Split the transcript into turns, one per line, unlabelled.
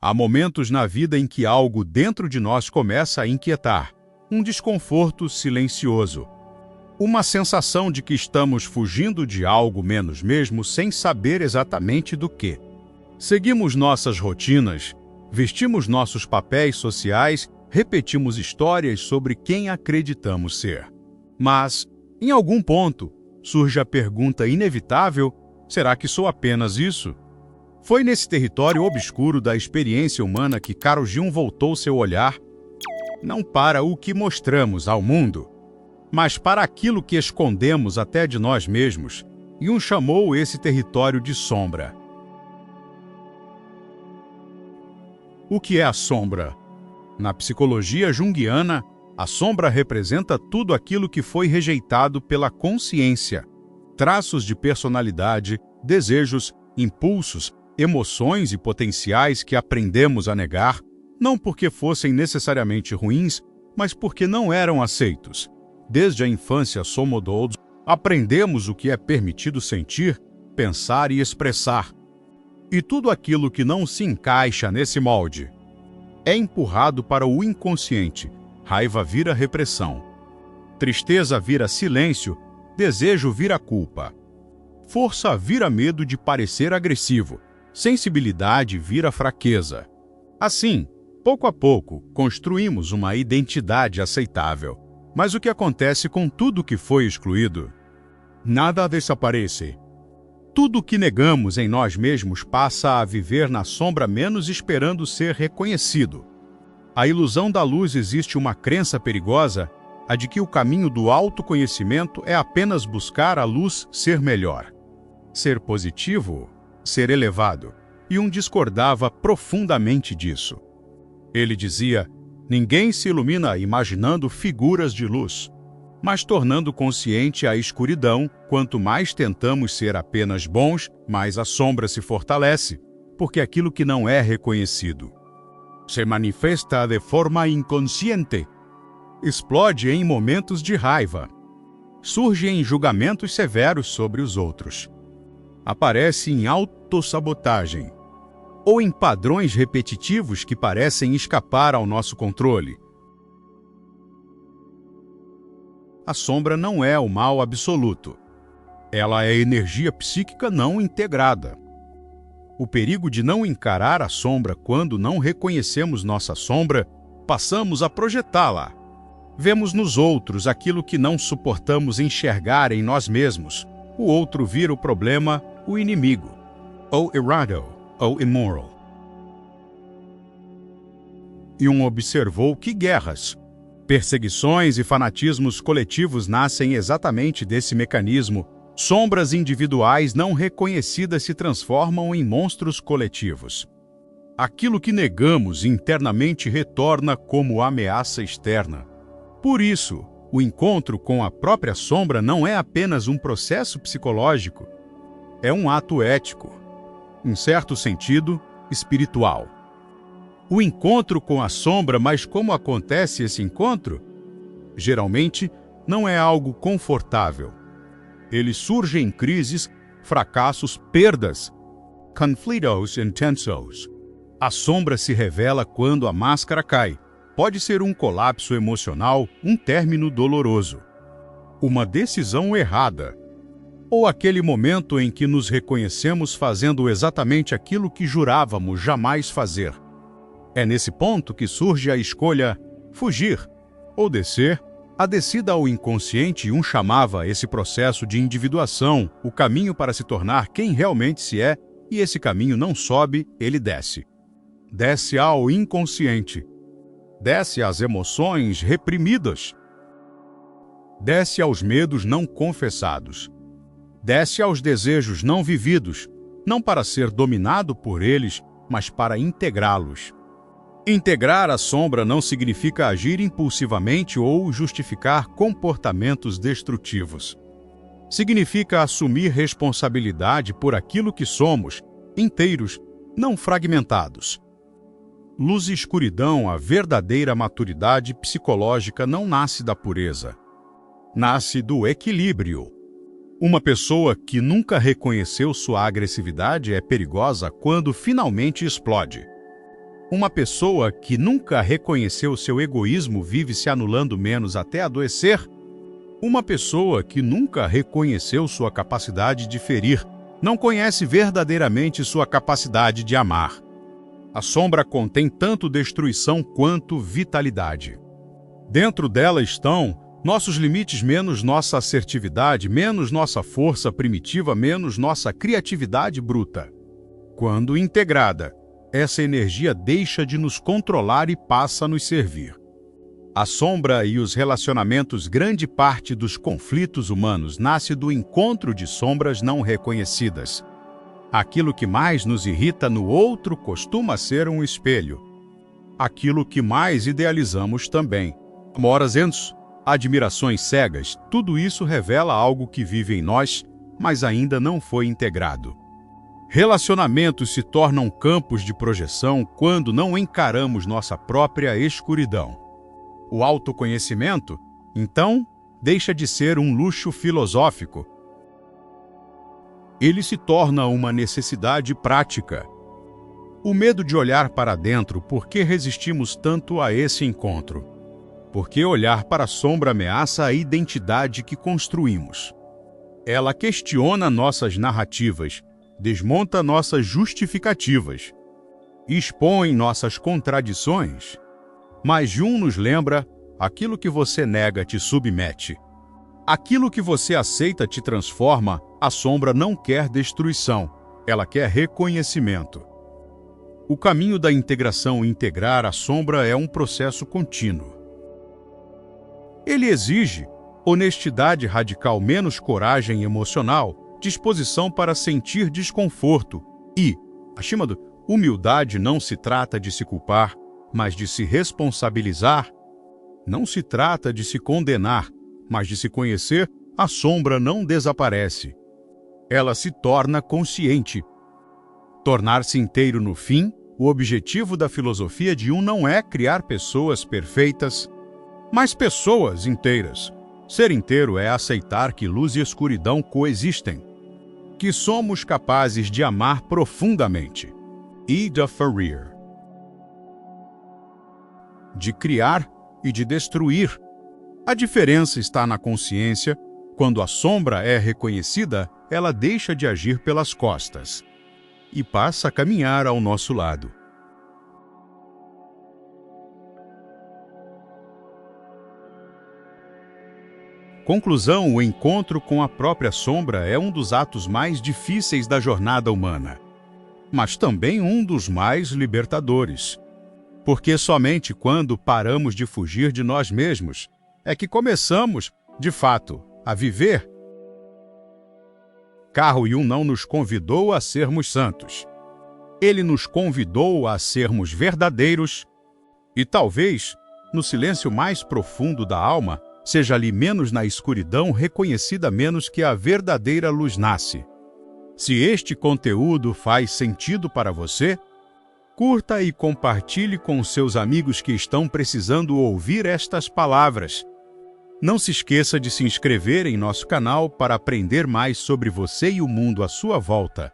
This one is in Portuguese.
Há momentos na vida em que algo dentro de nós começa a inquietar, um desconforto silencioso. Uma sensação de que estamos fugindo de algo menos mesmo sem saber exatamente do que. Seguimos nossas rotinas, vestimos nossos papéis sociais, repetimos histórias sobre quem acreditamos ser. Mas, em algum ponto, surge a pergunta inevitável: será que sou apenas isso? Foi nesse território obscuro da experiência humana que Carl Jung voltou seu olhar, não para o que mostramos ao mundo, mas para aquilo que escondemos até de nós mesmos, e Jung chamou esse território de sombra. O que é a sombra? Na psicologia junguiana, a sombra representa tudo aquilo que foi rejeitado pela consciência. Traços de personalidade, desejos, impulsos, emoções e potenciais que aprendemos a negar, não porque fossem necessariamente ruins, mas porque não eram aceitos. Desde a infância somos aprendemos o que é permitido sentir, pensar e expressar. E tudo aquilo que não se encaixa nesse molde é empurrado para o inconsciente. Raiva vira repressão. Tristeza vira silêncio, desejo vira culpa. Força vira medo de parecer agressivo. Sensibilidade vira fraqueza. Assim, pouco a pouco, construímos uma identidade aceitável. Mas o que acontece com tudo que foi excluído? Nada desaparece. Tudo que negamos em nós mesmos passa a viver na sombra menos esperando ser reconhecido. A ilusão da luz existe uma crença perigosa, a de que o caminho do autoconhecimento é apenas buscar a luz ser melhor, ser positivo, ser elevado. E Jung discordava profundamente disso. Ele dizia: ninguém se ilumina imaginando figuras de luz, mas tornando consciente a escuridão. Quanto mais tentamos ser apenas bons, mais a sombra se fortalece, porque aquilo que não é reconhecido se manifesta de forma inconsciente, explode em momentos de raiva, surge em julgamentos severos sobre os outros, aparece em autossabotagem ou em padrões repetitivos que parecem escapar ao nosso controle. A sombra não é o mal absoluto. Ela é energia psíquica não integrada. O perigo de não encarar a sombra quando não reconhecemos nossa sombra, passamos a projetá-la. Vemos nos outros aquilo que não suportamos enxergar em nós mesmos. O outro vira o problema, o inimigo, ou errado, ou immoral. Jung observou que guerras, perseguições e fanatismos coletivos nascem exatamente desse mecanismo. Sombras individuais não reconhecidas se transformam em monstros coletivos. Aquilo que negamos internamente retorna como ameaça externa. Por isso, o encontro com a própria sombra não é apenas um processo psicológico, é um ato ético, em certo sentido, espiritual. O encontro com a sombra, mas como acontece esse encontro? Geralmente, não é algo confortável. Ele surge em crises, fracassos, perdas, conflitos intensos. A sombra se revela quando a máscara cai. Pode ser um colapso emocional, um término doloroso, uma decisão errada, ou aquele momento em que nos reconhecemos fazendo exatamente aquilo que jurávamos jamais fazer. É nesse ponto que surge a escolha fugir ou descer. A descida ao inconsciente, Jung chamava esse processo de individuação, o caminho para se tornar quem realmente se é, e esse caminho não sobe, ele desce. Desce ao inconsciente. Desce às emoções reprimidas. Desce aos medos não confessados. Desce aos desejos não vividos, não para ser dominado por eles, mas para integrá-los. Integrar a sombra não significa agir impulsivamente ou justificar comportamentos destrutivos. Significa assumir responsabilidade por aquilo que somos, inteiros, não fragmentados. Luz e escuridão, a verdadeira maturidade psicológica não nasce da pureza. Nasce do equilíbrio. Uma pessoa que nunca reconheceu sua agressividade é perigosa quando finalmente explode. Uma pessoa que nunca reconheceu seu egoísmo vive se anulando menos até adoecer. Uma pessoa que nunca reconheceu sua capacidade de ferir não conhece verdadeiramente sua capacidade de amar. A sombra contém tanto destruição quanto vitalidade. Dentro dela estão nossos limites menos nossa assertividade, menos nossa força primitiva, menos nossa criatividade bruta. Quando integrada, essa energia deixa de nos controlar e passa a nos servir. A sombra e os relacionamentos, grande parte dos conflitos humanos nasce do encontro de sombras não reconhecidas. Aquilo que mais nos irrita no outro costuma ser um espelho. Aquilo que mais idealizamos também. Amoras ensos, admirações cegas, tudo isso revela algo que vive em nós, mas ainda não foi integrado. Relacionamentos se tornam campos de projeção quando não encaramos nossa própria escuridão. O autoconhecimento, então, deixa de ser um luxo filosófico. Ele se torna uma necessidade prática. O medo de olhar para dentro, por que resistimos tanto a esse encontro? Porque olhar para a sombra ameaça a identidade que construímos. Ela questiona nossas narrativas, desmonta nossas justificativas, expõe nossas contradições. Mas Jung nos lembra: aquilo que você nega te submete. Aquilo que você aceita te transforma. A sombra não quer destruição, ela quer reconhecimento. O caminho da integração e integrar a sombra é um processo contínuo. Ele exige honestidade radical, menos coragem emocional, disposição para sentir desconforto e, acima do humildade, não se trata de se culpar, mas de se responsabilizar. Não se trata de se condenar, mas de se conhecer. A sombra não desaparece. Ela se torna consciente. Tornar-se inteiro no fim, o objetivo da filosofia de Jung não é criar pessoas perfeitas, mas pessoas inteiras. Ser inteiro é aceitar que luz e escuridão coexistem, que somos capazes de amar profundamente. Ida Ferrier. De criar e de destruir. A diferença está na consciência. Quando a sombra é reconhecida, ela deixa de agir pelas costas e passa a caminhar ao nosso lado. Conclusão: o encontro com a própria sombra é um dos atos mais difíceis da jornada humana, mas também um dos mais libertadores. Porque somente quando paramos de fugir de nós mesmos é que começamos, de fato, a viver. Carl Jung não nos convidou a sermos santos. Ele nos convidou a sermos verdadeiros e talvez, no silêncio mais profundo da alma, seja ali menos na escuridão reconhecida menos que a verdadeira luz nasce. Se este conteúdo faz sentido para você, curta e compartilhe com seus amigos que estão precisando ouvir estas palavras. Não se esqueça de se inscrever em nosso canal para aprender mais sobre você e o mundo à sua volta.